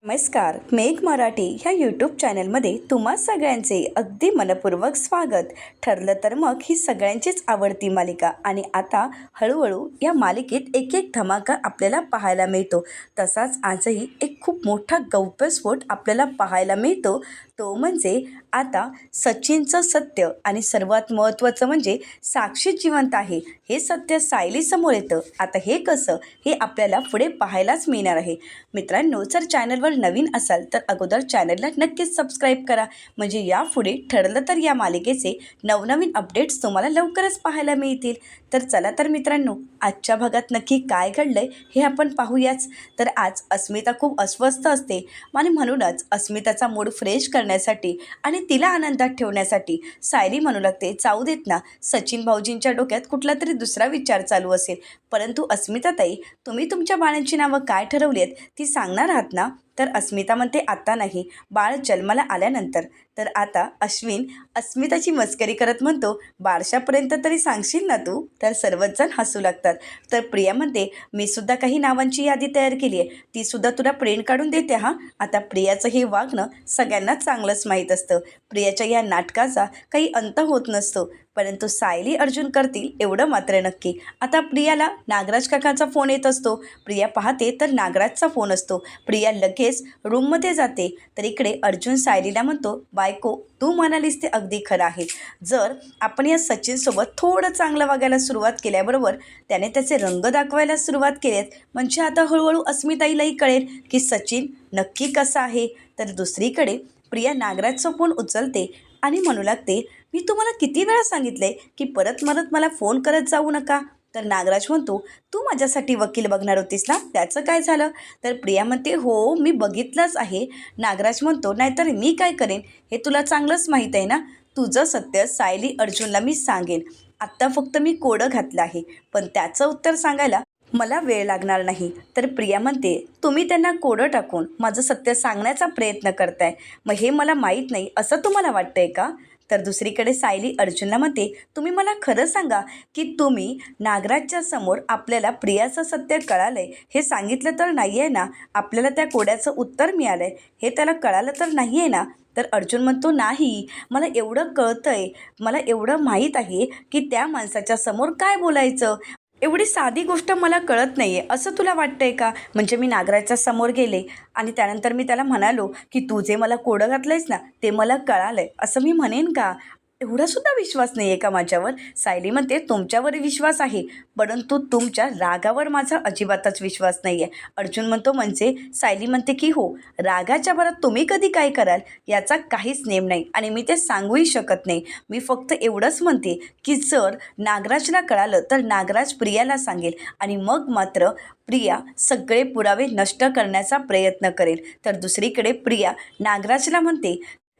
नमस्कार, मेघ मराठी ह्या यूट्यूब चॅनलमध्ये तुम्हा सगळ्यांचे अगदी मनपूर्वक स्वागत. ठरलं तर मग ही सगळ्यांचीच आवडती मालिका आणि आता हळूहळू या मालिकेत एक एक धमाका आपल्याला पाहायला मिळतो. तसाच आजही एक खूप मोठा गौप्यस्फोट आपल्याला पाहायला मिळतो. तो म्हणजे आता सचिनचं सत्य आणि सर्वात महत्त्वाचं म्हणजे साक्षी जिवंत आहे हे सत्य सायलीसमोर येतं. आता हे कसं हे आपल्याला पुढे पाहायलाच मिळणार आहे. मित्रांनो, जर चॅनलवर नवीन असाल तर अगोदर चॅनलला नक्कीच सबस्क्राईब करा, म्हणजे यापुढे ठरलं तर या मालिकेचे नवनवीन अपडेट्स तुम्हाला लवकरच पाहायला मिळतील. तर चला तर मित्रांनो, आजच्या भागात नक्की काय घडलंय हे आपण पाहूयाच. तर आज अस्मिता खूप अस्वस्थ असते आणि म्हणूनच अस्मिताचा मूड फ्रेश करण्यासाठी आणि तिला आनंदात ठेवण्यासाठी सायली म्हणू लागते, जाऊ देत ना, सचिन भाऊजींच्या डोक्यात कुठला तरी दुसरा विचार चालू असेल. परंतु अस्मिताताई, तुम्ही तुमच्या बाळांची नावं काय ठरवली आहेत ती सांगणार आहात ना? तर अस्मिता म्हणते, आता नाही, बाळ जन्माला आल्यानंतर. तर आता अश्विन अस्मिताची मस्करी करत म्हणतो, बारशापर्यंत तरी सांगशील ना तू? तर सर्वच जण हसू लागतात. तर प्रिया म्हणते, मी सुद्धा काही नावांची यादी तयार केली आहे, ती सुद्धा तुला प्रिंट काढून देते हां. आता प्रियाचं हे वागणं सगळ्यांनाच चांगलंच माहीत असतं. प्रियाच्या या नाटकाचा काही अंत होत नसतो, परंतु सायली अर्जुन करतील एवढं मात्र नक्की. आता प्रियाला नागराज काकांचा फोन येत असतो. प्रिया पाहते तर नागराजचा फोन असतो. प्रिया लगेच रूममध्ये जाते. तर इकडे अर्जुन सायलीला म्हणतो, बायको, तू म्हणालीस ते अगदी खरं आहे. जर आपण या सचिनसोबत थोडं चांगलं वागायला सुरुवात केल्याबरोबर त्याने त्याचे रंग दाखवायला सुरुवात केलेत, म्हणजे आता हळूहळू अस्मिताईलाही कळेल की सचिन नक्की कसा आहे. तर दुसरीकडे प्रिया नागराजचा फोन उचलते आणि म्हणू लागते, मी तुम्हाला किती वेळा सांगितले की परत मला फोन करत जाऊ नका. तर नागराज म्हणतो, तू माझ्यासाठी वकील बघणार होतीस ना, त्याचं काय झालं? तर प्रिया म्हणते, हो, मी बघितलंच आहे. नागराज म्हणतो, नाहीतर मी काय करेन हे तुला चांगलंच माहीत आहे ना. तुझं सत्य सायली अर्जुनला मी सांगेन. आत्ता फक्त मी कोडं घातलं आहे, पण त्याचं उत्तर सांगायला मला वेळ लागणार नाही. तर प्रिया म्हणते, तुम्ही त्यांना कोडं टाकून माझं सत्य सांगण्याचा प्रयत्न करताय, मग हे मला माहीत नाही असं तुम्हाला वाटतंय का? तर दुसरीकडे सायली अर्जुनला म्हणते, तुम्ही मला खरं सांगा की तुम्ही नागराजच्या समोर आपल्याला प्रियाचं सत्य कळालं आहे हे सांगितलं तर नाही आहे ना? आपल्याला त्या कोड्याचं उत्तर मिळालं आहे हे त्याला कळालं तर नाही आहे ना? तर अर्जुन म्हणतो, नाही, मला एवढं कळतं आहे, मला एवढं माहीत आहे की त्या माणसाच्या समोर काय बोलायचं. एवढी साधी गोष्ट मला कळत नाही आहे असं तुला वाटतं आहे का? म्हणजे मी नागराजच्या समोर गेले आणि त्यानंतर मी त्याला म्हणालो की तू जे मला कोडं घातलं आहेस ना ते मला कळालं आहे असं मी म्हणेन का? एवढासुद्धा विश्वास नाही आहे का माझ्यावर? सायली म्हणते, तुमच्यावर विश्वास आहे, परंतु तुमच्या रागावर माझा अजिबातच विश्वास नाही आहे. अर्जुन म्हणतो, म्हणजे? सायली म्हणते की हो, रागाच्या भरात तुम्ही कधी काय कराल याचा काहीच नेम नाही आणि मी ते सांगूही शकत नाही. मी फक्त एवढंच म्हणते की जर नागराजला कळालं तर नागराज प्रियाला सांगेल आणि मग मात्र प्रिया सगळे पुरावे नष्ट करण्याचा प्रयत्न करेल. तर दुसरीकडे प्रिया नागराजला म्हणते,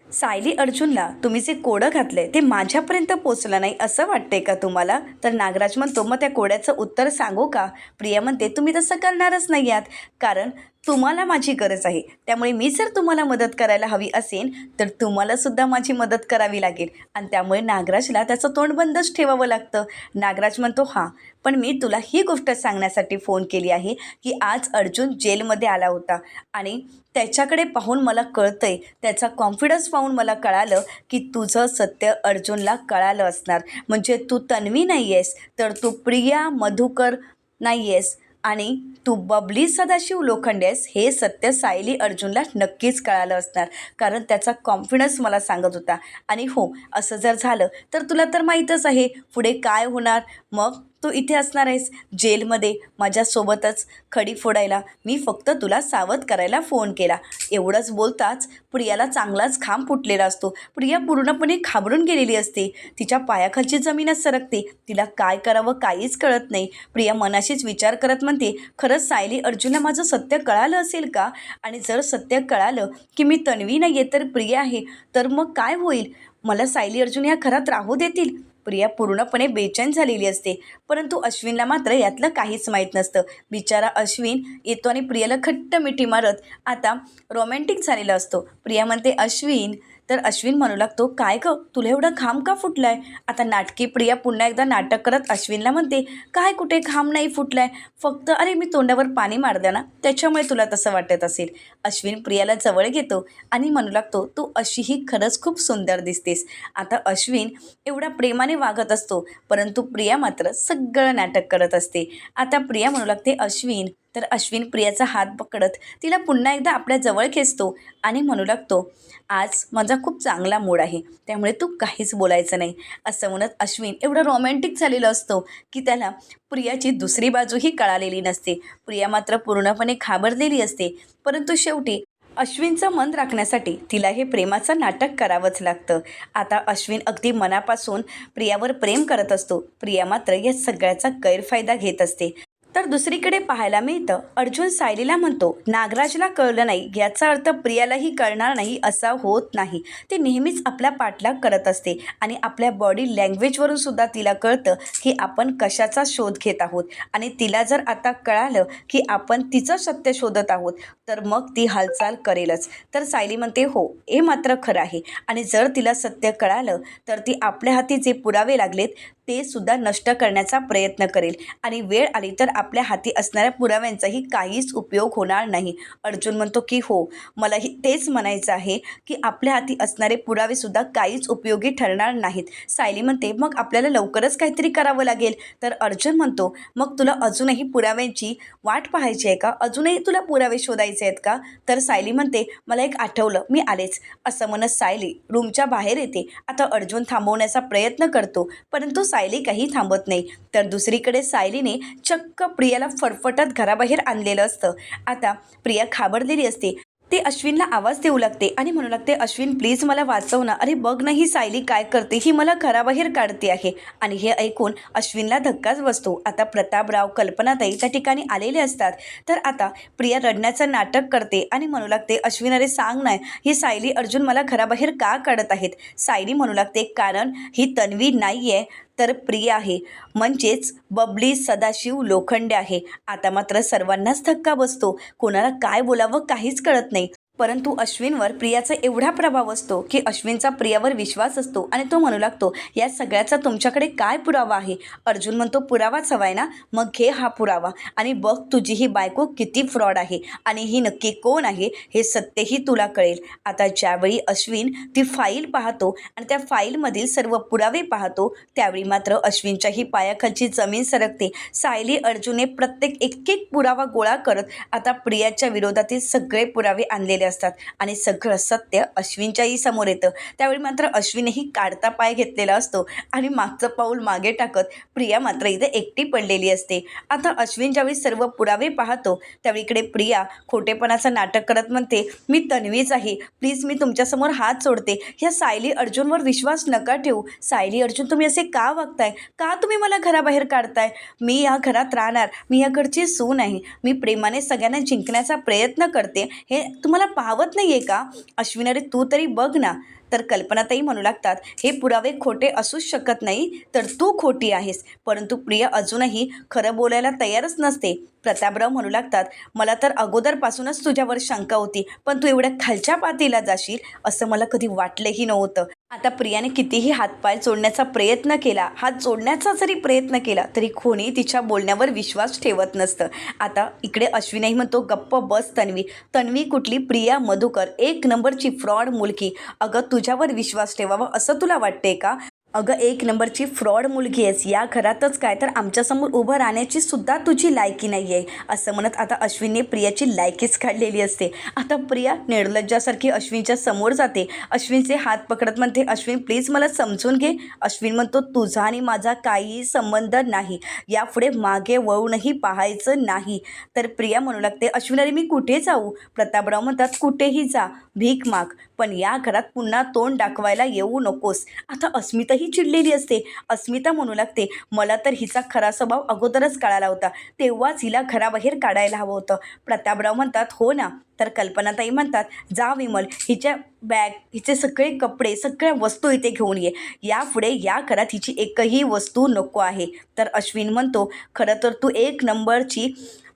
सायली अर्जुनला तुम्ही जे कोडं घातलं आहे ते माझ्यापर्यंत पोचलं नाही असं वाटतंय का तुम्हाला? तर नागराज म्हणतो, मग त्या कोड्याचं उत्तर सांगू का? प्रिया म्हणते, तुम्ही तसं करणारच नाही आहात, कारण तुम्हाला माझी गरज आहे. त्यामुळे मी जर तुम्हाला मदत करायला हवी असेल तर तुम्हालासुद्धा माझी मदत करावी लागेल आणि त्यामुळे नागराजला त्याचं तोंड बंदच ठेवावं लागतं. नागराज म्हणतो, हां, पण मी तुला ही गोष्ट सांगण्यासाठी फोन केली आहे की आज अर्जुन जेलमध्ये आला होता आणि त्याच्याकडे पाहून मला कळतंय, त्याचा कॉन्फिडन्स पाहून मला कळालं की तुझं सत्य अर्जुनला कळालं असणार. म्हणजे तू तन्वी नाही आहेस, तर तू प्रिया मधुकर नाही आहेस आणि तू बबली सदाशिव लोखंडे आहेस हे सत्य सायली अर्जुनला नक्कीच कळालं असणार, कारण त्याचा कॉन्फिडन्स मला सांगत होता. आणि हो, असं जर झालं तर तुला तर माहीतच आहे पुढे काय होणार. मग तू इथे असणार आहेस जेलमध्ये माझ्यासोबतच खडी फोडायला. मी फक्त तुला सावध करायला फोन केला. एवढंच बोलताच प्रियाला चांगलाच घाम फुटलेला असतो. प्रिया पूर्णपणे घाबरून गेलेली असते. तिच्या पायाखालची जमीनच सरकते. तिला काय करावं काहीच कळत नाही. प्रिया मनाशीच विचार करत म्हणते, खरंच सायली अर्जुनला माझं सत्य कळालं असेल का? आणि जर सत्य कळालं की मी तन्वी नाही आहे तर प्रिया आहे, तर मग काय होईल? मला सायली अर्जुन या घरात राहू देतील? प्रिया पूर्णपणे बेचैन झालेली असते. परंतु अश्विनला मात्र यातलं काहीच माहीत नसतं. बिचारा अश्विन येतो आणि प्रियाला खट्ट मिठी मारत आता रोमॅन्टिक झालेला असतो. प्रिया म्हणते, अश्विन, तर अश्विन म्हणू लागतो, काय गं तुला एवढा घाम का फुटलाय? आता नाटकी प्रिया पुन्हा एकदा नाटक करत अश्विनला म्हणते, काय कुठे घाम नाही फुटलाय, फक्त अरे मी तोंडावर पाणी मारलं ना त्याच्यामुळे तुला तसं वाटत असेल. अश्विन प्रियाला जवळ घेतो आणि म्हणू लागतो, तू अशीही खरंच खूप सुंदर दिसतेस. आता अश्विन एवढा प्रेमाने वागत असतो, परंतु प्रिया मात्र सगळं नाटक करत असते. आता प्रिया म्हणू लागते अश्विन, तर अश्विन प्रियाचा हात पकडत तिला पुन्हा एकदा आपल्या जवळ खेचतो आणि म्हणू लागतो, आज माझा खूप चांगला मूड आहे, त्यामुळे तू काहीच बोलायचं नाही. असं म्हणत अश्विन एवढा रोमॅन्टिक झालेला असतो की त्याला प्रियाची दुसरी बाजूही कळालेली नसते. प्रिया मात्र पूर्णपणे घाबरलेली असते, परंतु शेवटी अश्विनचं मन राखण्यासाठी तिला हे प्रेमाचं नाटक करावंच लागतं. आता अश्विन अगदी मनापासून प्रियावर प्रेम करत असतो. प्रिया मात्र या सगळ्याचा गैरफायदा घेत असते. तर दुसरीकडे पाहायला मिळतं, अर्जुन सायलीला म्हणतो, नागराजला कळलं नाही याचा अर्थ प्रियालाही कळणार नाही असा होत नाही. ते नेहमीच आपला पाठलाग करत असते आणि आपल्या बॉडी लँग्वेजवरून सुद्धा तिला कळतं की आपण कशाचा शोध घेत आहोत. आणि तिला जर आता कळालं की आपण तिचं सत्य शोधत आहोत तर मग ती हालचाल करेलच. तर सायली म्हणते, हो हे मात्र खरं आहे, आणि जर तिला सत्य कळालं तर ती आपल्या हाती जे पुरावे लागलेत ते सुद्धा नष्ट करण्याचा प्रयत्न करेल, आणि वेळ आली तर आपल्या हाती असणाऱ्या पुराव्यांचाही काहीच उपयोग होणार नाही. अर्जुन म्हणतो की हो, मलाही तेच म्हणायचं आहे की आपल्या हाती असणारे पुरावेसुद्धा काहीच उपयोगी ठरणार नाहीत. सायली म्हणते, मग आपल्याला लवकरच काहीतरी करावं लागेल. तर अर्जुन म्हणतो, मग तुला अजूनही पुराव्यांची वाट पाहायची आहे का? अजूनही तुला पुरावे शोधायचे आहेत का? तर सायली म्हणते, मला एक आठवलं, मी आलेच. असं म्हणत सायली रूमच्या बाहेर येते. आता अर्जुन थांबवण्याचा प्रयत्न करतो, परंतु सायली काही थांबत नाही. तर दुसरीकडे सायलीने चक्क प्रियाला फरफटत घराबाहेर आणलेलं असतं. आता प्रिया घाबरलेली असते. ते अश्विनला आवाज देऊ लागते आणि म्हणू लागते, अश्विन प्लीज मला वाचव ना, अरे बघ ना ही सायली काय करते, ही मला घराबाहेर काढते आहे. आणि हे ऐकून अश्विनला धक्काच बसतो. आता प्रतापराव, कल्पनाताई त्या ठिकाणी आलेले असतात. तर आता प्रिया रडण्याचं नाटक करते आणि म्हणू लागते, अश्विन अरे सांग ना, ही सायली अर्जुन मला घराबाहेर का काढत आहेत? सायली म्हणू लागते, कारण ही तन्वी नाही आहे तर प्रिया आहे, म्हणजेच बबली सदाशिव लोखंडे आहे. आता मात्र सर्वांनाच धक्का बसतो. कोणाला काय बोलावं काहीच कळत नाही. परंतु अश्विनवर प्रियाचा एवढा प्रभाव असतो की अश्विनचा प्रियावर विश्वास असतो आणि तो म्हणू लागतो, या सगळ्याचा तुमच्याकडे काय पुरावा आहे? अर्जुन म्हणतो, पुरावाच हवाय ना, मग घे हा पुरावा आणि बघ तुझी ही बायको किती फ्रॉड आहे आणि ही नक्की कोण आहे हे सत्यही तुला कळेल. आता ज्यावेळी अश्विन ती फाईल पाहतो आणि त्या फाईलमधील सर्व पुरावे पाहतो त्यावेळी मात्र अश्विनच्याही पायाखालची जमीन सरकते. सायली अर्जुनने प्रत्येक एक पुरावा गोळा करत आता प्रियाच्या विरोधातील सगळे पुरावे आणलेले असतात आणि सगळं सत्य अश्विनच्याही समोर येतं. त्यावेळी मात्र अश्विनही काढता पाय घेतलेला असतो आणि मागचं पाऊल मागे टाकत प्रिया मात्र इथे एकटी पडलेली असते. आता अश्विन ज्यावेळी सर्व पुरावे पाहतो त्यावेळी इकडे प्रिया खोटेपणाचं नाटक करत म्हणते, मी तन्वीच आहे, प्लीज मी तुमच्यासमोर हात सोडते, ह्या सायली अर्जुनवर विश्वास नका ठेवू. सायली अर्जुन तुम्ही असे का वागताय? का तुम्ही मला घराबाहेर काढताय? मी या घरात राहणार, मी या घरची सून आहे, मी प्रेमाने सगळ्यांना जिंकण्याचा प्रयत्न करते, हे तुम्हाला पाहवत नाही आहे का? अश्विन अरे तू तरी बघ ना. तर कल्पनाताई म्हणू लागतात, हे पुरावे खोटे असूच शकत नाही, तर तू खोटी आहेस. परंतु प्रिया अजूनही खरं बोलायला तयारच नसते. प्रतापराव म्हणू लागतात, मला तर अगोदरपासूनच तुझ्यावर शंका होती, पण तू एवढ्या खालच्या पातळीला जाशील असं मला कधी वाटलंही नव्हतं. आता प्रियाने कितीही हातपाय जोडण्याचा प्रयत्न केला, हात जोडण्याचा जरी प्रयत्न केला तरी कोणी तिच्या बोलण्यावर विश्वास ठेवत नसतं. आता इकडे अश्विनही म्हणतो, गप्प बस तन्वी. तन्वी कुठली? प्रिया मधुकर, एक नंबरची फ्रॉड मुलगी. अगं तुझ्यावर विश्वास ठेवावा असं तुला वाटते का? अगं एक नंबरची फ्रॉड मुलगी आहेस. या घरातच काय तर आमच्यासमोर उभं राहण्याची सुद्धा तुझी लायकी नाही आहे. असं म्हणत आता अश्विनने प्रियाची लायकीच काढलेली असते. आता प्रिया निर्लज्जासारखी अश्विनच्या समोर जाते. अश्विनचे हात पकडत म्हणते, अश्विन प्लीज मला समजून घे. अश्विन म्हणतो, तुझा आणि माझा काहीही संबंध नाही, यापुढे मागे वळूनही पाहायचं नाही. तर प्रिया म्हणू लागते, अश्विन अरे मी कुठे जाऊ? प्रतापराव म्हणतात, कुठेही जा, भीक माग, पण या घरात पुन्हा तोंड दाखवायला येऊ नकोस. आता अस्मिताही चिडलेली असते. अस्मिता म्हणू लागते, मला तर हिचा खरा स्वभाव अगोदरच कळाला होता, तेव्हाच हिला घराबाहेर काढायला हवं होतं. प्रतापराव म्हणतात, हो ना. तर कल्पनाताई म्हणतात, जा विमल, हिच्या बॅग, हिचे सगळे कपडे, सगळ्या वस्तू इथे घेऊन ये, यापुढे या घरात हिची एकही वस्तू नको आहे. तर अश्विन म्हणतो, खरं तर तू एक नंबरची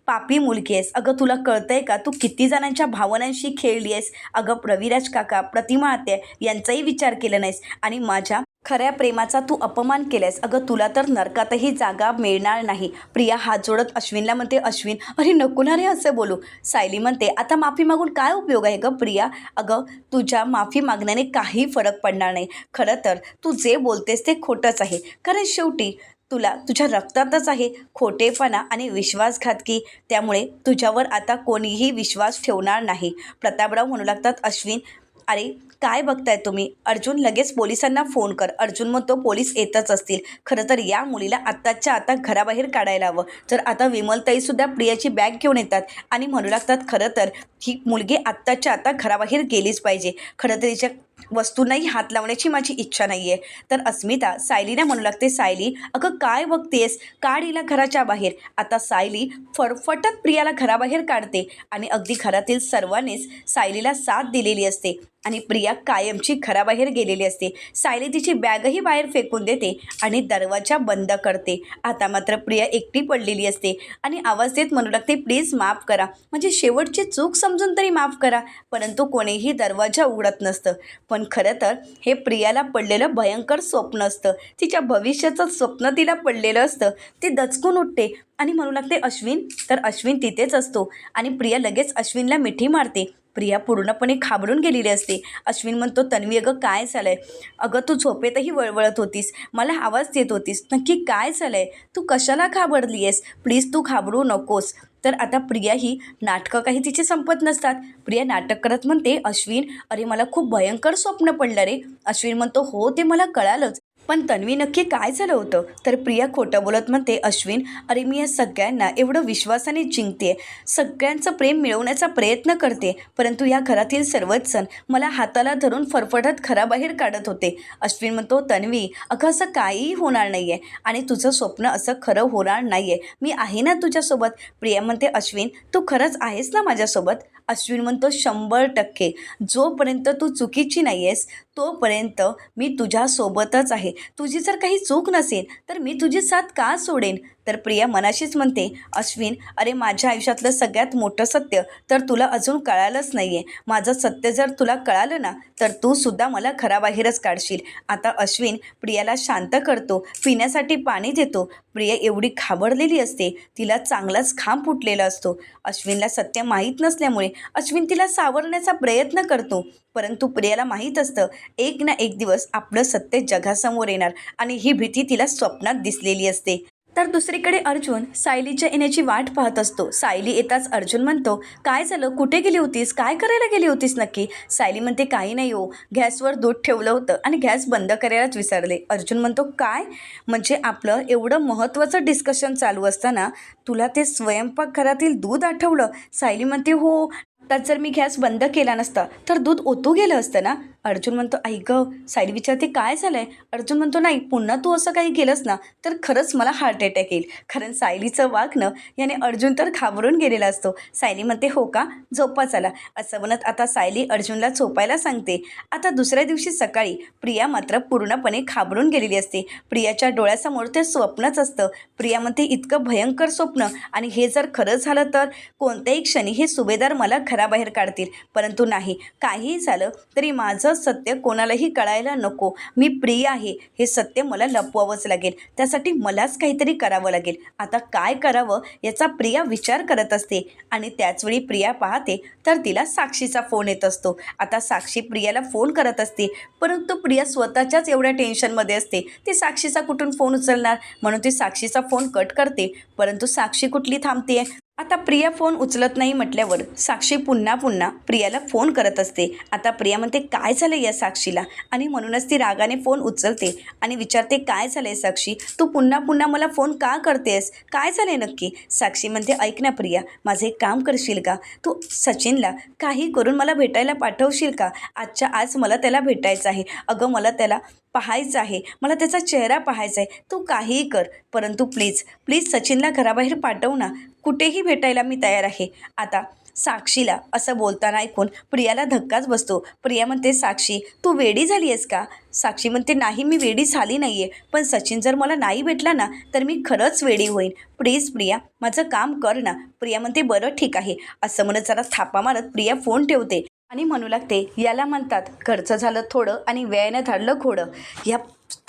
पापी मुलगी आहेस. अगं तुला कळतंय का तू किती जणांच्या भावनांशी खेळली आहेस. अगं रविराज काका, प्रतिमा आत्या यांचाही विचार केला नाहीस आणि माझ्या खऱ्या प्रेमाचा तू अपमान केलास. अगं तुला तर नरकातही जागा मिळणार नाही. प्रिया हात जोडत अश्विनला म्हणते. अश्विन, अरे नको ना रे असं बोलू. सायली म्हणते, आता माफी मागून काय उपयोग आहे गं प्रिया. अगं तुझ्या माफी मागण्याने काही फरक पडणार नाही. खरं तर तू जे बोलतेस ते खोटंच आहे. कारण शेवटी तुला तुझ्या रक्तातच आहे खोटेपणा आणि विश्वासघातकी. त्यामुळे तुझ्यावर आता कोणीही विश्वास ठेवणार नाही. प्रतापराव म्हणू लागतात, अश्विन अरे काय बघताय तुम्ही. अर्जुन लगेच पोलिसांना फोन कर. अर्जुन म्हणतो पोलीस येतच असतील. खरं तर या मुलीला आत्ताच्या आता घराबाहेर काढायला हवं. तर आता विमलताईसुद्धा प्रियाची बॅग घेऊन येतात आणि म्हणू लागतात खरं तर ही मुलगी आत्ताच्या आता घराबाहेर गेलीच पाहिजे. खरं तर तिच्या वस्तूंनाही हात लावण्याची माझी इच्छा नाही आहे. तर अस्मिता सायलीला म्हणू लागते, सायली अगं काय बघतेस, काढ हिला घराच्या बाहेर. आता सायली फरफटत प्रियाला घराबाहेर काढते आणि अगदी घरातील सर्वांनीच सायलीला साथ दिलेली असते आणि प्रिया कायमची घराबाहेर गेलेली असते. सायली तिची बॅगही बाहेर फेकून देते आणि दरवाजा बंद करते. आता मात्र प्रिया एकटी पडलेली असते आणि आवाज देत म्हणू लागते, प्लीज माफ करा, म्हणजे शेवटची चूक समजून तरी माफ करा. परंतु कोणीही दरवाजा उघडत नसतं. पण खरं तर हे प्रियाला पडलेलं भयंकर स्वप्न असतं. तिच्या भविष्याचं स्वप्न तिला पडलेलं असतं. ती दचकून उठते आणि म्हणू लागते, अश्विन. तर अश्विन तिथेच असतो आणि प्रिया लगेच अश्विनला मिठी मारते. प्रिया पूर्णपणे घाबरून गेलेली असते. अश्विन म्हणतो, तन्वी अगं काय झालं आहे. अगं तू झोपेतही वळवळत होतीस, मला आवाज देत होतीस, नक्की काय झालं आहे. तू कशाला घाबरली आहेस. प्लीज तू घाबरू नकोस. तर आता प्रिया ही नाटकं काही तिचे संपत नसतात. प्रिया नाटक करत म्हणते, अश्विन अरे मला खूप भयंकर स्वप्न पडलं रे. अश्विन म्हणतो, हो ते मला कळालंच, पण तन्वी नक्की काय झालं होतं. तर प्रिया खोटं बोलत म्हणते, अश्विन अरे मी या सगळ्यांना एवढं विश्वासाने जिंकते, सगळ्यांचं प्रेम मिळवण्याचा प्रयत्न करते, परंतु या घरातील सर्वच जण मला हाताला धरून फरफटत घराबाहेर काढत होते. अश्विन म्हणतो, तन्वी अगं असं काहीही होणार नाही आहे आणि तुझं स्वप्न असं खरं होणार नाही आहे. मी आहे ना तुझ्यासोबत. प्रिया म्हणते, अश्विन तू खरंच आहेस ना माझ्यासोबत. अश्विन म्हणतो, 100%. जोपर्यंत तू चुकीची नाही आहेस तोपर्यंत मी तुझ्यासोबतच आहे. तुझी जर काही चूक नसेल तर मी तुझी साथ का सोडेन. तर प्रिया मनाशीच म्हणते, अश्विन अरे माझ्या आयुष्यातलं सगळ्यात मोठं सत्य तर तुला अजून कळालंच नाही आहे. माझं सत्य जर तुला कळालं ना तर तू सुद्धा मला घराबाहेरच काढशील. आता अश्विन प्रियाला शांत करतो, पिण्यासाठी पाणी देतो. प्रिया एवढी घाबरलेली असते, तिला चांगलाच घाम फुटलेला असतो. अश्विनला सत्य माहीत नसल्यामुळे अश्विन तिला सावरण्याचा प्रयत्न करतो, परंतु प्रियाला माहीत असतं एक ना एक दिवस आपलं सत्य जगासमोर येणार आणि ही भीती तिला स्वप्नात दिसलेली असते. तर दुसरीकडे अर्जुन सायलीच्या येण्याची वाट पाहत असतो. सायली येताच अर्जुन म्हणतो, काय झालं, कुठे गेली होतीस, काय करायला गेली होतीस नक्की. सायली म्हणते, काही नाही हो, गॅसवर दूध ठेवलं होतं आणि गॅस बंद करायलाच विसरले. अर्जुन म्हणतो, काय म्हणजे आपलं एवढं महत्त्वाचं डिस्कशन चालू असताना तुला ते स्वयंपाकघरातील दूध आठवलं. सायली म्हणते, हो, आत्ताच जर मी गॅस बंद केला नसता तर दूध ओतू गेलं असतं ना. अर्जुन म्हणतो, ऐक सायली विचारते, काय झालं आहे. अर्जुन म्हणतो, नाही पुन्हा तू असं काही केलंस ना तर खरंच मला हार्ट अटॅक येईल. कारण सायलीचं वागणं याने अर्जुन तर घाबरून गेलेला असतो. सायली म्हणते, हो का, झोपा चला. असं म्हणत आता सायली अर्जुनला झोपायला सांगते. आता दुसऱ्या दिवशी सकाळी प्रिया मात्र पूर्णपणे घाबरून गेलेली असते. प्रियाच्या डोळ्यासमोर ते स्वप्नच असतं. प्रिया म्हणते, इतकं भयंकर स्वप्न आणि हे जर खरं झालं तर कोणत्याही क्षणी हे सुभेदार मला घराबाहेर काढतील. परंतु नाही, काहीही झालं तरी माझं सत्य कोणालाही कळायला नको. मी प्रिया आहे हे सत्य मला लपवावंच लागेल. त्यासाठी मलाच काहीतरी करावं लागेल. आता काय करावं याचा प्रिया विचार करत असते आणि त्याचवेळी प्रिया पाहते तर तिला साक्षीचा फोन येत असतो. आता साक्षी प्रियाला फोन करत असते, परंतु प्रिया स्वतःच्याच एवढ्या टेन्शनमध्ये असते, ती साक्षीचा कुठून फोन उचलणार. म्हणून ती साक्षीचा फोन कट करते, परंतु साक्षी कुठली थांबते. आता प्रिया फोन उचलत नाही म्हटल्यावर साक्षी पुन्हा पुन्हा प्रियाला फोन करत असते. आता प्रिया म्हणते, काय झालं या साक्षीला, आणि म्हणूनच ती रागाने फोन उचलते आणि विचारते, काय झालं आहे साक्षी, तू पुन्हा पुन्हा मला फोन का करतेस, काय झालं आहे नक्की. साक्षी म्हणते, ऐक ना प्रिया, माझं एक काम करशील का, तू सचिनला काही करून मला भेटायला पाठवशील का. आजच्या आज मला त्याला भेटायचं आहे. अगं मला त्याला पाहायचं आहे, मला त्याचा चेहरा पाहायचा आहे. तू काहीही कर, परंतु प्लीज प्लीज सचिनला घराबाहेर पाठव ना. कुठेही भेटायला मी तयार आहे. आता साक्षीला असं बोलताना ऐकून प्रियाला धक्काच बसतो. प्रिया म्हणते, साक्षी तू वेडी झाली आहेस का? साक्षी म्हणते, नाही मी वेडी झाली नाही आहे, पण सचिन जर मला नाही भेटला ना तर मी खरंच वेडी होईन. प्लीज प्रिया माझं काम कर ना. प्रिया म्हणते, बरं ठीक आहे. असं म्हणत जरा थापा मारत प्रिया फोन ठेवते आणि म्हणू लागते, याला म्हणतात खर्च झालं थोडं आणि वेळानं धाडलं घोडं. या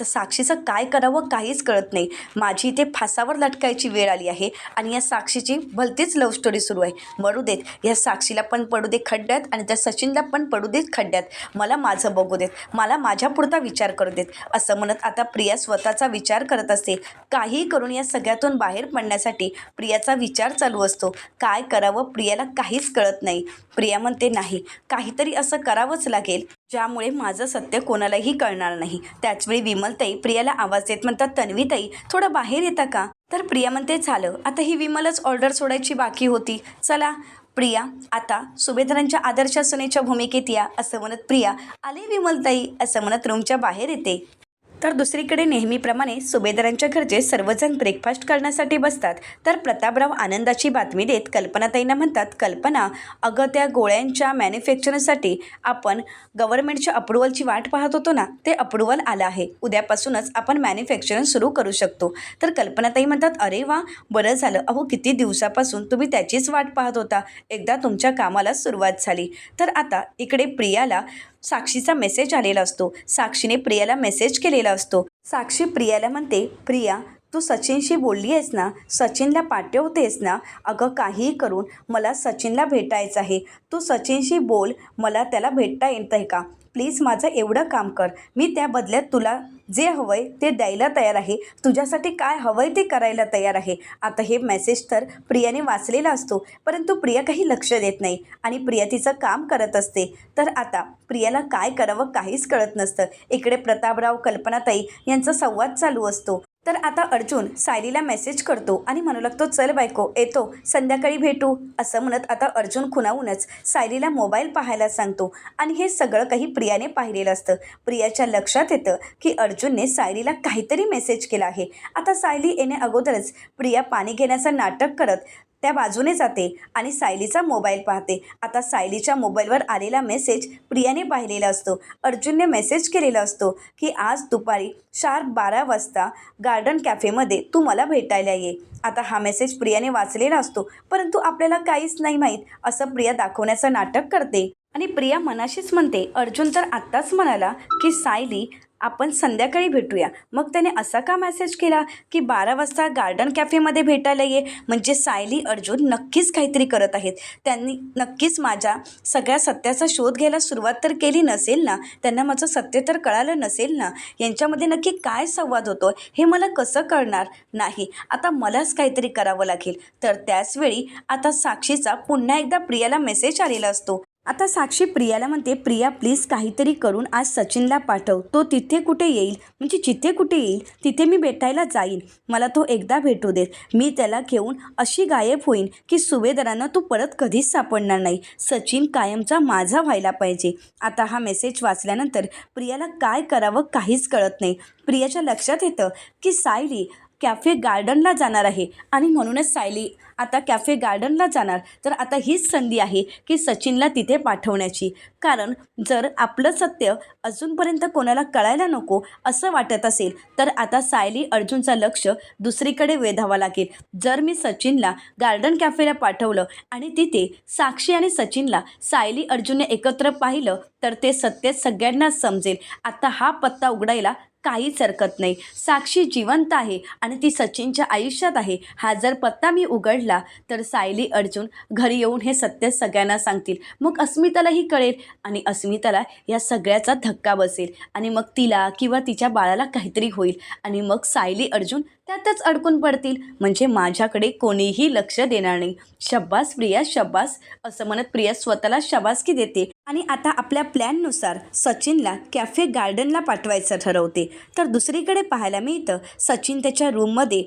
साक्षीचं काय करावं काहीच कळत नाही. माझी इथे फासावर लटकायची वेळ आली आहे आणि या साक्षीची भलतीच लव्ह स्टोरी सुरू आहे. मरू देत, या साक्षीला पण पडू दे खड्ड्यात आणि त्या सचिनला पण पडू देत खड्ड्यात. मला माझं बघू देत, मला माझ्या पुरता विचार करू देत. असं म्हणत आता प्रिया स्वतःचा विचार करत असते. काही करून या सगळ्यातून बाहेर पडण्यासाठी प्रियाचा विचार चालू असतो. काय करावं प्रियाला काहीच कळत नाही. प्रिया म्हणते, नाही काहीतरी असं करावंच लागेल ज्यामुळे माझं सत्य कोणालाही कळणार नाही. त्याचवेळी विमलताई प्रियाला आवाज देत म्हणतात, तन्वीताई थोडं बाहेर येता का? तर प्रिया म्हणते, झालं आता ही विमलच ऑर्डर सोडायची बाकी होती, चला. प्रिया आता सुभेदारांच्या आदर्श सुनेच्या भूमिकेत या. असं म्हणत प्रिया, आले विमलताई असं म्हणत रूमच्या बाहेर येते. तर दुसरीकडे नेहमीप्रमाणे सुभेदारांच्या घरचे सर्वजण ब्रेकफास्ट करण्यासाठी बसतात. तर प्रतापराव आनंदाची बातमी देत कल्पनाताईंना म्हणतात, कल्पना अगं त्या गोळ्यांच्या मॅन्युफॅक्चरिंगसाठी आपण गव्हर्नमेंटच्या अप्रुव्हलची वाट पाहत होतो ना, ते अप्रुव्हल आलं आहे. उद्यापासूनच आपण मॅन्युफॅक्चरिंग सुरू करू शकतो. तर कल्पनाताई म्हणतात, अरे वा बरं झालं. अहो किती दिवसापासून तुम्ही त्याचीच वाट पाहत होता, एकदा तुमच्या कामाला सुरुवात झाली. तर आता इकडे प्रियाला साक्षीचा मेसेज आलेला असतो. साक्षीने प्रियाला मेसेज केलेला असतो. साक्षी प्रियाला म्हणते, प्रिया तू सचिनशी बोलली आहेस ना, सचिनला पाठवतेस ना? अगं काहीही करून मला सचिनला भेटायचं आहे. तू सचिनशी बोल, मला त्याला भेटता येत आहे का? प्लीज माझं एवढं काम कर, मी त्या बदल्यात तुला जे हवं आहे ते द्यायला तयार आहे. तुझ्यासाठी काय हवं आहे ते करायला तयार आहे. आता हे मेसेज तर प्रियाने वाचलेला असतो, परंतु प्रिया काही लक्ष देत नाही आणि प्रिया तिचं काम करत असते. तर आता प्रियाला काय करावं काहीच कळत नसतं. इकडे प्रतापराव कल्पनाताई यांचा संवाद चालू असतो. तर आता अर्जुन सायलीला मेसेज करतो आणि म्हणू लागतो, चल बायको येतो, संध्याकाळी भेटू. असं म्हणत आता अर्जुन खुणावूनच सायलीला मोबाईल पाहायला सांगतो आणि हे सगळं काही प्रियाने पाहिलेलं असतं. प्रियाच्या लक्षात येतं की अर्जुनने सायलीला काहीतरी मेसेज केला आहे. आता सायली येणे अगोदरच प्रिया पाणी घेण्याचं नाटक करत त्या बाजूने जाते आणि सायलीचा मोबाईल पाहते. आता सायलीच्या मोबाईलवर आलेला मेसेज प्रियाने पाहिलेला असतो. अर्जुनने मेसेज केलेला असतो की आज दुपारी शार्प 12 वाजता गार्डन कॅफेमध्ये तू मला भेटायला ये. आता हा मेसेज प्रियाने वाचलेला असतो, परंतु आपल्याला काहीच नाही माहीत असं प्रिया दाखवण्याचं नाटक करते आणि प्रिया मनाशीच म्हणते, अर्जुन तर आत्ताच म्हणाला की सायली आपण संध्याकाळी भेटूया, मग त्याने असा का मेसेज केला की 12 वाजता गार्डन कॅफेमध्ये भेटायला ये? म्हणजे सायली अर्जुन नक्कीच काहीतरी करत आहेत. त्यांनी नक्कीच माझ्या सगळ्या सत्याचा शोध घ्यायला सुरुवात तर केली नसेल ना, त्यांना माझं सत्य तर कळालं नसेल ना. यांच्यामध्ये नक्की काय संवाद होतो हे मला कसं कळणार नाही. आता मलाच काहीतरी करावं लागेल. तर त्याचवेळी आता साक्षीचा पुन्हा एकदा प्रियाला मेसेज आलेला असतो. आता साक्षी प्रियाला म्हणते, प्रिया प्लीज काहीतरी करून आज सचिनला पाठव. तो तिथे कुठे येईल, म्हणजे जिथे कुठे येईल तिथे मी भेटायला जाईन. मला तो एकदा भेटू देत. मी त्याला घेऊन अशी गायब होईन की सुभेदारांना तो परत कधीच सापडणार नाही. सचिन कायमचा माझा व्हायला पाहिजे. आता हा मेसेज वाचल्यानंतर प्रियाला काय करावं काहीच कळत नाही. प्रियाच्या लक्षात येतं की सायली कॅफे गार्डनला जाणार आहे आणि म्हणूनच सायली आता कॅफे गार्डनला जाणार. तर आता हीच संधी आहे की सचिनला तिथे पाठवण्याची. कारण जर आपलं सत्य अजूनपर्यंत कोणाला कळायला नको असं वाटत असेल तर आता सायली अर्जुनचं लक्ष दुसरीकडे वेधावं लागेल. जर मी सचिनला गार्डन कॅफेला पाठवलं आणि तिथे साक्षी आणि सचिनला सायली अर्जुनने एकत्र पाहिलं तर ते सत्य सगळ्यांनाच समजेल. आता हा पत्ता उघडायला काहीच हरकत नाही. साक्षी जिवंत आहे आणि ती सचिनच्या आयुष्यात आहे. हा जर पत्ता मी उघडला तर सायली अर्जुन घरी येऊन हे सत्य सगळ्यांना सांगतील. मग अस्मितालाही कळेल आणि अस्मिताला या सगळ्याचा धक्का बसेल आणि मग तिला किंवा तिच्या बाळाला काहीतरी होईल आणि मग सायली अर्जुन त्यातच अडकून पडतील. म्हणजे माझ्याकडे कोणीही लक्ष देणार नाही. शब्बास प्रिया शब्बास असं म्हणत प्रिया स्वतःला शबासकी देते आणि आता आपल्या प्लॅननुसार सचिनला कॅफे गार्डनला पाठवायचं ठरवते. तर दुसरीकडे पाहायला मिळतं सचिन त्याच्या रूममध्ये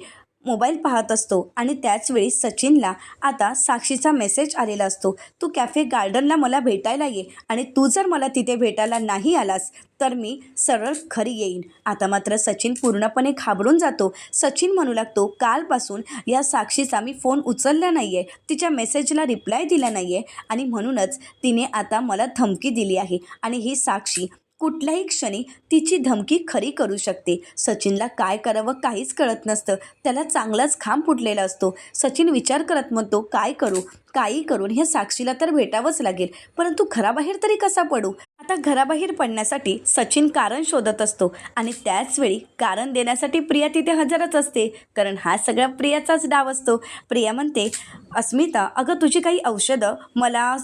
मोबाईल पाहत असतो आणि त्याचवेळी सचिनला आता साक्षीचा मेसेज आलेला असतो, तू कॅफे गार्डनला मला भेटायला ये आणि तू जर मला तिथे भेटायला नाही आलास तर मी सरळ घरी येईन. आता मात्र सचिन पूर्णपणे घाबरून जातो. सचिन म्हणू लागतो, कालपासून या साक्षीचा मी फोन उचलला नाही आहे, तिच्या मेसेजला रिप्लाय दिला नाही आहे आणि म्हणूनच तिने आता मला धमकी दिली आहे आणि ही साक्षी कुठल्याही क्षणी तिची धमकी खरी करू शकते. सचिनला काय करावं काहीच कळत नसतं. त्याला चांगलाच घाम फुटलेला असतो. सचिन विचार करत म्हणतो, काय करू, काही करून ह्या साक्षीला तर भेटावंच लागेल, परंतु घराबाहेर तरी कसा पडू. आता घराबाहेर पडण्यासाठी सचिन कारण शोधत असतो आणि त्याचवेळी कारण देण्यासाठी प्रिया तिथे हजरच असते, कारण हा सगळा प्रियाचाच डाव असतो. प्रिया म्हणते, अस्मिता अगं तुझी काही औषधं मला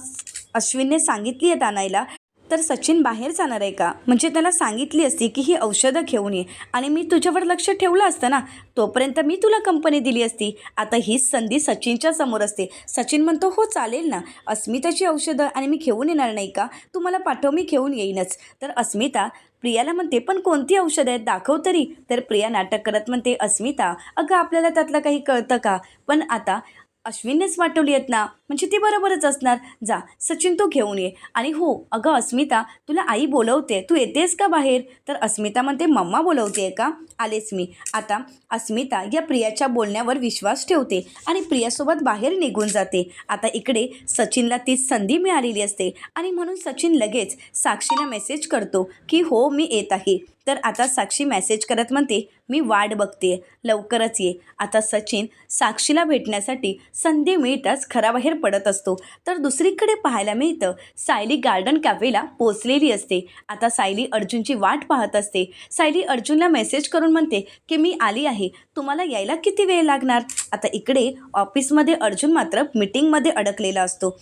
अश्विनने सांगितली आहेत आणायला, तर सचिन बाहेर जाणार आहे का, म्हणजे त्याला सांगितली असती की ही औषधं घेऊन ये आणि मी तुझ्यावर लक्ष ठेवलं असतं ना, तोपर्यंत मी तुला कंपनी दिली असती. आता हीच संधी सचिनच्या समोर असते. सचिन म्हणतो, हो चालेल ना, अस्मिताची औषधं आणि मी घेऊन येणार नाही का, तू मला पाठव, मी घेऊन येईनच. तर अस्मिता प्रियाला म्हणते, पण कोणती औषधं आहेत दाखव तरी. तर प्रिया नाटक करत म्हणते, अस्मिता अगं आपल्याला त्यातलं काही कळतं का, पण आता अश्विननेच वाटवली आहेत ना, म्हणजे ती बरोबरच असणार. जा सचिन तू घेऊन ये. आणि हो अगं अस्मिता तुला आई बोलवते, तू येतेस का बाहेर. तर अस्मिता म्हणते, मम्मा बोलवते का, आलेच मी. आता अस्मिता या प्रियाच्या बोलण्यावर विश्वास ठेवते आणि प्रियासोबत बाहेर निघून जाते. आता इकडे सचिनला ती संधी मिळालेली असते आणि म्हणून सचिन लगेच साक्षीला मेसेज करतो की हो मी येत आहे. तर आता साक्षी मेसेज करत म्हणते, मी वाट बघते, लवकरच ये. आता सचिन साक्षीला भेटण्यासाठी संधी मिळताच घराबाहेर पडत असतो. तर दुसरीकडे पाहायला मिळतं, सायली गार्डन कॅफेला पोचलेली असते. आता सायली अर्जुनची वाट पाहत असते. सायली अर्जुनला मेसेज करून म्हणते की मी आली आहे, तुम्हाला यायला किती वेळ लागणार. आता इकडे ऑफिसमध्ये अर्जुन मात्र मीटिंगमध्ये अडकलेला असतो.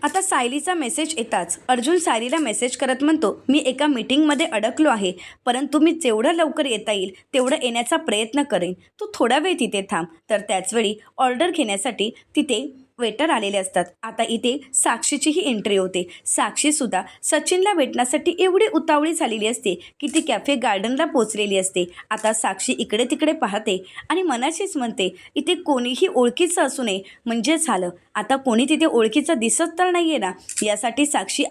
आता सायलीचा मेसेज येताच अर्जुन सायलीला मेसेज करत म्हणतो, मी एका मीटिंगमध्ये अडकलो आहे, परंतु मी जेवढं लवकर येता येईल तेवढं येण्याचा प्रयत्न करेन, तू थोडा वेळ तिथे थांब. तर त्याचवेळी ऑर्डर घेण्यासाठी तिथे वेटर आलेले असतात. आता इथे साक्षीचीही एंट्री होते. साक्षीसुद्धा सचिनला भेटण्यासाठी एवढी उतावळी झालेली असते की ती कॅफे गार्डनला पोचलेली असते. आता साक्षी इकडे तिकडे पाहते आणि मनाशीच म्हणते, इथे कोणीही ओळखीचं असू नये म्हणजे झालं. आता कोणी तिथे ओळखीचं दिसत तर नाही आहे ना, यासाठी साक्षी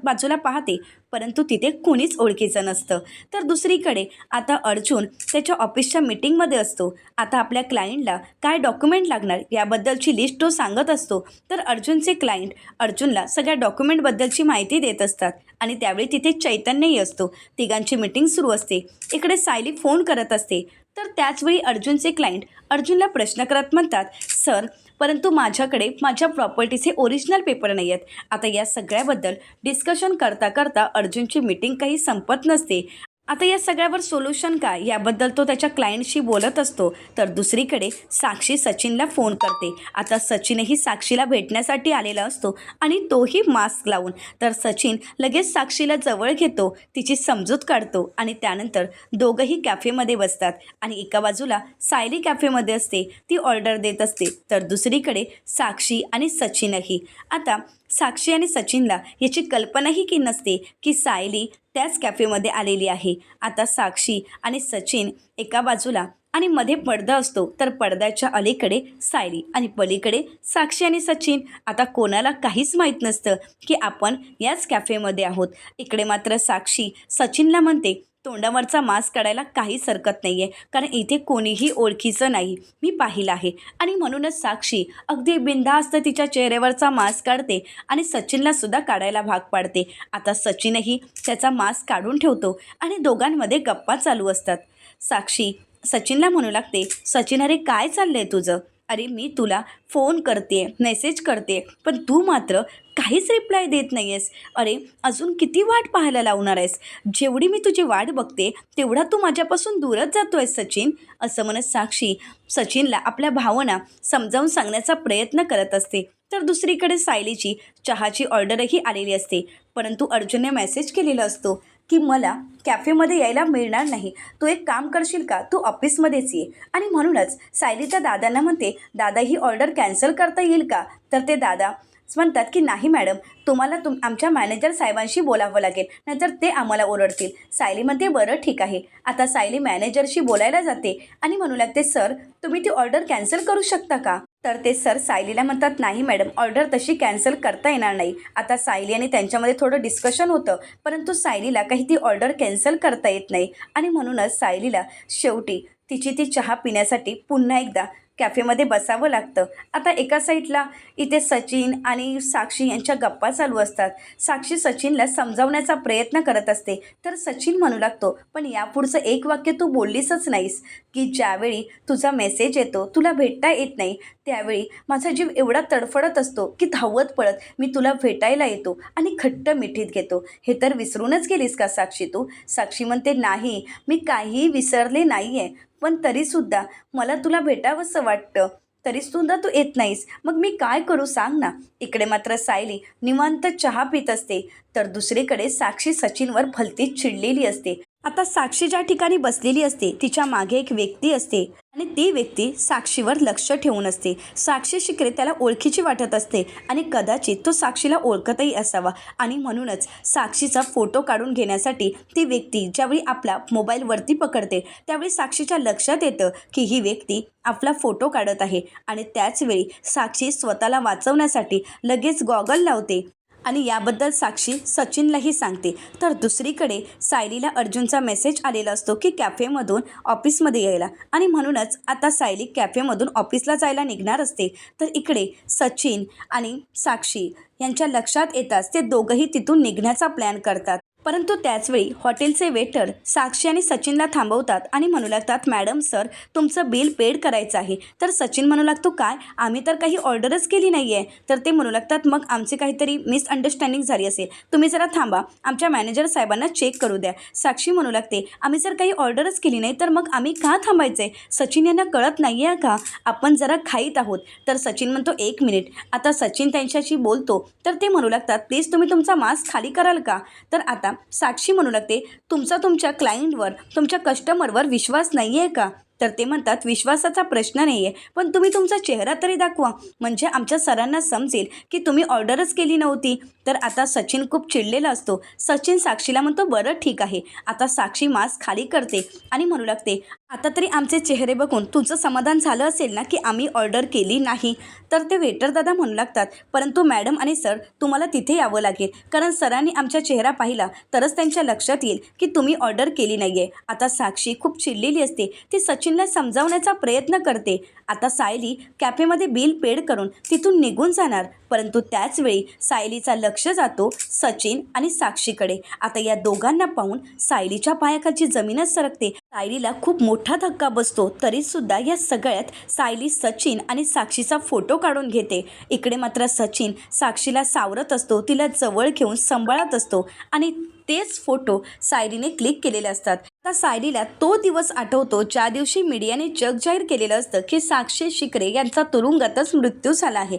बाजूला पाहते, परंतु तिथे कोणीच ओळखीचं नसतं. तर दुसरीकडे आता अर्जुन त्याच्या ऑफिसच्या मीटिंगमध्ये असतो. आता आपल्या क्लायंटला काय डॉक्युमेंट लागणार याबद्दलची लिस्ट तो सांगत असतो. तर अर्जुनचे क्लायंट अर्जुनला सगळ्या डॉक्युमेंटबद्दलची माहिती देत असतात आणि त्यावेळी तिथे चैतन्यही असतो. तिघांची मीटिंग सुरू असते. इकडे सायली फोन करत असते. तर त्याचवेळी अर्जुनचे क्लायंट अर्जुनला प्रश्न करत म्हणतात, सर परंतु माझ्याकडे माझ्या प्रॉपर्टीचे ओरिजिनल पेपर नाही आहेत. आता या सगळ्याबद्दल डिस्कशन करता करता अर्जुनची मीटिंग काही संपत नसते. आता या सगळ्यावर सोल्युशन काय याबद्दल तो त्याच्या क्लायंटशी बोलत असतो. तर दुसरीकडे साक्षी सचिनला फोन करते. आता सचिनही साक्षीला भेटण्यासाठी आलेला असतो आणि तोही मास्क लावून. तर सचिन लगेच साक्षीला जवळ घेतो, तिची समजूत काढतो आणि त्यानंतर दोघंही कॅफेमध्ये बसतात आणि एका बाजूला सायली कॅफेमध्ये असते, ती ऑर्डर देत असते. तर दुसरीकडे साक्षी आणि सचिनही. आता साक्षी आणि सचिनला याची कल्पनाही की नसते की सायली त्याच कॅफेमध्ये आलेली आहे. आता साक्षी आणि सचिन एका बाजूला आणि मध्ये पडदा असतो, तर पडद्याच्या अलीकडे सायली आणि पलीकडे साक्षी आणि सचिन. आता कोणाला काहीच माहीत नसतं की आपण याच कॅफेमध्ये आहोत. इकडे मात्र साक्षी सचिनला म्हणते, तोंडावरचा मास्क काढायला काहीच हरकत नाही आहे, कारण इथे कोणीही ओळखीचं नाही, मी पाहिलं आहे. आणि म्हणूनच साक्षी अगदी बिनधास्त तिच्या चेहऱ्यावरचा मास्क काढते आणि सचिनला सुद्धा काढायला भाग पाडते. आता सचिनही त्याचा मास्क काढून ठेवतो आणि दोघांमध्ये गप्पा चालू असतात. साक्षी सचिनला म्हणू लागते, सचिन अरे काय चाललंय तुझं, अरे मी तुला फोन करते, मेसेज करते, पण तू मात्र काहीच रिप्लाय देत नाही आहेस. अरे अजून किती वाट पाहायला लावणार आहेस, जेवढी मी तुझी वाट बघते तेवढा तू माझ्यापासून दूरच जातो आहेस सचिन. असं म्हणत साक्षी सचिनला आपल्या भावना समजावून सांगण्याचा प्रयत्न करत असते. तर दुसरीकडे सायलीची चहाची ऑर्डरही आलेली असते, परंतु अर्जुनने मेसेज केलेला असतो की मला कॅफेमध्ये यायला मिळणार नाही, तू एक काम करशील का, तू ऑफिसमध्येच ये. आणि म्हणूनच सायली त्या दादांना म्हणते, दादा ही ऑर्डर कॅन्सल करता येईल का. तर ते दादा म्हणतात की नाही मॅडम, तुम्हाला आमच्या मॅनेजर साहेबांशी बोलावं लागेल, नाहीतर ते आम्हाला ओरडतील. सायली म्हणते बरं ठीक आहे. आता सायली मॅनेजरशी बोलायला जाते आणि म्हणू लागते सर, तुम्ही ती ऑर्डर कॅन्सल करू शकता का? तर ते सर सायलीला म्हणतात नाही मॅडम, ऑर्डर तशी कॅन्सल करता येणार नाही. आता सायली आणि त्यांच्यामध्ये थोडं डिस्कशन होतं, परंतु सायलीला काही ती ऑर्डर कॅन्सल करता येत नाही आणि म्हणूनच सायलीला शेवटी तिची ती चहा पिण्यासाठी पुन्हा एकदा कॅफेमध्ये बसावं लागतं. आता एका साईडला इथे सचिन आणि साक्षी यांच्या गप्पा चालू असतात. साक्षी सचिनला समजावण्याचा प्रयत्न करत असते, तर सचिन म्हणू लागतो पण यापुढचं एक वाक्य तू बोललीसच नाहीस की ज्यावेळी तुझा मेसेज येतो, तुला भेटता येत नाही, त्यावेळी माझा जीव एवढा तडफडत असतो की धावत पळत मी तुला भेटायला येतो आणि घट्ट मिठीत घेतो. हे तर विसरूनच गेलीस का साक्षी तू? साक्षी म्हणते नाही, मी काहीही विसरले नाही आहे, पण तरीसुद्धा मला तुला भेटावंसं वाटतं, तरीसुद्धा तू येत नाहीस, मग मी काय करू सांग ना. इकडे मात्र सायली निवांत चहा पित असते, तर दुसरीकडे साक्षी सचिनवर भलतीच चिडलेली असते. आता साक्षी ज्या ठिकाणी बसलेली असते तिच्या मागे एक व्यक्ती असते आणि ती व्यक्ती साक्षीवर लक्ष ठेवून असते. साक्षी शिकरे त्याला ओळखीची वाटत असते आणि कदाचित तो साक्षीला ओळखतही असावा आणि म्हणूनच साक्षीचा फोटो काढून घेण्यासाठी ती व्यक्ती ज्यावेळी आपला मोबाईलवरती पकडते त्यावेळी साक्षीच्या लक्षात येतं की ही व्यक्ती आपला फोटो काढत आहे आणि त्याचवेळी साक्षी स्वतःला वाचवण्यासाठी लगेच गॉगल लावते आणि याबद्दल साक्षी सचिनलाही सांगते. तर दुसरीकडे सायलीला अर्जुनचा मेसेज आलेला असतो की कॅफेमधून ऑफिसमध्ये यायला आणि म्हणूनच आता सायली कॅफेमधून ऑफिसला जायला निघणार असते. तर इकडे सचिन आणि साक्षी यांच्या लक्षात येताच ते दोघंही तिथून निघण्याचा प्लॅन करतात. परंतु त्याचवेळी हॉटेलचे वेटर साक्षी आणि सचिनला थांबवतात आणि म्हणू लागतात मॅडम सर, तुमचं बिल पेड करायचं आहे. तर सचिन म्हणू लागतो काय, आम्ही तर काही ऑर्डरच केली नाही आहे. तर ते म्हणू लागतात मग आमची काहीतरी मिसअंडरस्टँडिंग झाली असेल, तुम्ही जरा थांबा, आमच्या मॅनेजर साहेबांना चेक करू द्या. साक्षी म्हणू लागते आम्ही जर काही ऑर्डरच केली नाही तर मग आम्ही का थांबायचं आहे? सचिन यांना कळत नाही आहे का आपण जरा घाईत आहोत? तर सचिन म्हणतो एक मिनिट. आता सचिन त्यांच्याशी बोलतो तर ते म्हणू लागतात प्लीज तुम्ही तुमचा मास्क खाली कराल का? तर आता साक्षी म्हणू लागते तुमच्या क्लायंटवर, तुमच्या कस्टमरवर विश्वास नाही आहे का? तर ते म्हणतात विश्वासाचा प्रश्न नाही आहे, पण तुम्ही तुमचा चेहरा तरी दाखवा, म्हणजे आमच्या सरांना समजेल की तुम्ही ऑर्डरच केली नव्हती. तर आता सचिन खूप चिडलेला असतो. सचिन साक्षीला म्हणतो बरं ठीक आहे. आता साक्षी मास्क खाली करते आणि म्हणू लागते आता तरी आमचे चेहरे बघून तुझं समाधान झालं असेल ना की आम्ही ऑर्डर केली नाही? तर ते वेटर दादा म्हणू लागतात परंतु मॅडम आणि सर, तुम्हाला तिथे यावं लागेल, कारण सरांनी आमचा चेहरा पाहिला तरच त्यांच्या लक्षात येईल की तुम्ही ऑर्डर केली नाही आहे. आता साक्षी खूप चिडलेली असते, ती सचिनला समजावण्याचा प्रयत्न करते. आता सायली कॅफेमध्ये बिल पेड करून तिथून निघून जाणार, परंतु त्याचवेळी सायलीचा लक्ष जातो सचिन आणि साक्षीकडे. आता या दोघांना पाहून सायलीच्या पायाखालची जमीनच सरकते. सायलीला खूप मोठा धक्का बसतो, तरीसुद्धा या सगळ्यात सायली सचिन आणि साक्षीचा फोटो काढून घेते. इकडे मात्र सचिन साक्षीला सावरत असतो, तिला जवळ घेऊन सांभाळत असतो आणि तेच फोटो सायलीने क्लिक केलेले असतात. आता सायलीला तो दिवस आठवतो ज्या दिवशी मीडियाने जग जाहीर केलेलं असतं की साक्षी शिकरे यांचा तुरुंगातच मृत्यू झाला आहे.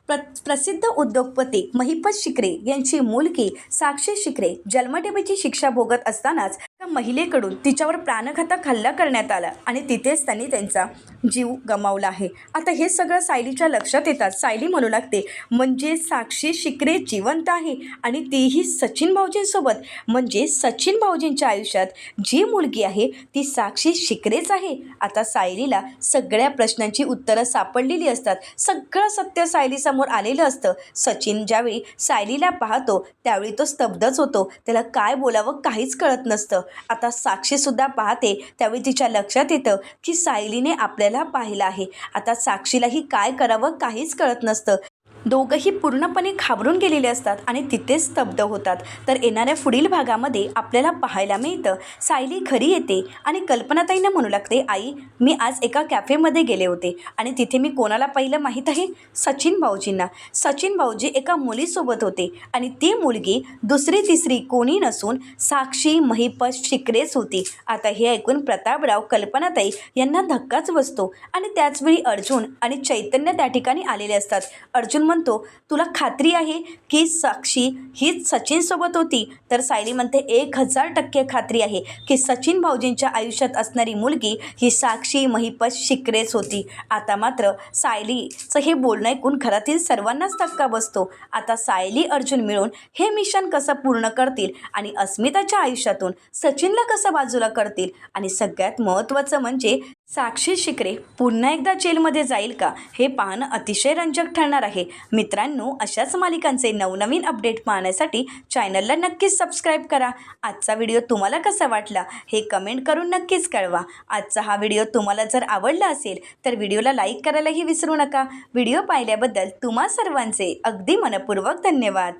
प्रसिद्ध उद्योगपती महिपत शिकरे यांची मुलगी साक्षी शिकरे जन्मठेपेची शिक्षा भोगत असतानाच त्या महिलेकडून तिच्यावर प्राणघातक हल्ला करण्यात आला आणि तिथेच त्यांनी त्यांचा जीव गमावला आहे. आता हे सगळं सायलीच्या लक्षात येतात. सायली म्हणू लागते म्हणजे साक्षी शिकरे जिवंत आहे आणि तीही सचिन भाऊजींसोबत, म्हणजे सचिन भाऊजींच्या आयुष्यात जी मुलगी आहे ती साक्षी शिकरेच आहे. आता सायलीला सगळ्या प्रश्नांची उत्तरं सापडलेली असतात. सगळं सत्य सायलीसमोर आलेलं असतं. सचिन ज्यावेळी सायलीला पाहतो त्यावेळी तो स्तब्धच होतो, त्याला काय बोलावं काहीच कळत नसतं. आता साक्षीसुद्धा पाहते त्यावेळी तिच्या लक्षात येतं की सायलीने आपल्याला पाहिलं आहे. आता साक्षीलाही काय करावं काहीच कळत नसतं. दोघंही पूर्णपणे घाबरून गेलेले असतात आणि तिथेच स्तब्ध होतात. तर येणाऱ्या पुढील भागामध्ये आपल्याला पाहायला मिळतं सायली घरी येते आणि कल्पनाताईंना म्हणू लागते आई, मी आज एका कॅफेमध्ये गेले होते आणि तिथे मी कोणाला पाहिलं माहीत आहे? सचिन भाऊजींना. सचिन भाऊजी एका मुलीसोबत होते आणि ती मुलगी दुसरी तिसरी कोणी नसून साक्षी महिपत शिकरेच होती. आता हे ऐकून प्रतापराव, कल्पनाताई यांना धक्काच बसतो आणि त्याचवेळी अर्जुन आणि चैतन्य त्या ठिकाणी आलेले असतात. अर्जुन म्हणतो, तुला खात्री आहे की साक्षी हीच सचिनसोबत होती? तर सायली म्हणते, 1000% खात्री आहे की सचिन भाऊजींच्या आयुष्यात असणारी मुलगी ही साक्षी महिपत शिकरेच होती. आता मात्र सायलीचं हे बोलणं ऐकून घरातील सर्वांनाच धक्का बसतो. आता सायली अर्जुन मिळून हे मिशन कसं पूर्ण करतील आणि अस्मिताच्या आयुष्यातून सचिनला कसं बाजूला करतील आणि सगळ्यात महत्त्वाचं म्हणजे साक्षी शिकरे पुन्हा एकदा जेलमध्ये जाईल का, हे पाहणं अतिशय रंजक ठरणार आहे. मित्रांनो, अशाच मालिकांचे नवनवीन अपडेट पाहण्यासाठी चॅनलला नक्कीच सबस्क्राईब करा. आजचा व्हिडिओ तुम्हाला कसा वाटला हे कमेंट करून नक्कीच कळवा. आजचा हा व्हिडिओ तुम्हाला जर आवडला असेल तर व्हिडिओला लाईक करायलाही विसरू नका. व्हिडिओ पाहिल्याबद्दल तुम्हा सर्वांचे अगदी मनपूर्वक धन्यवाद.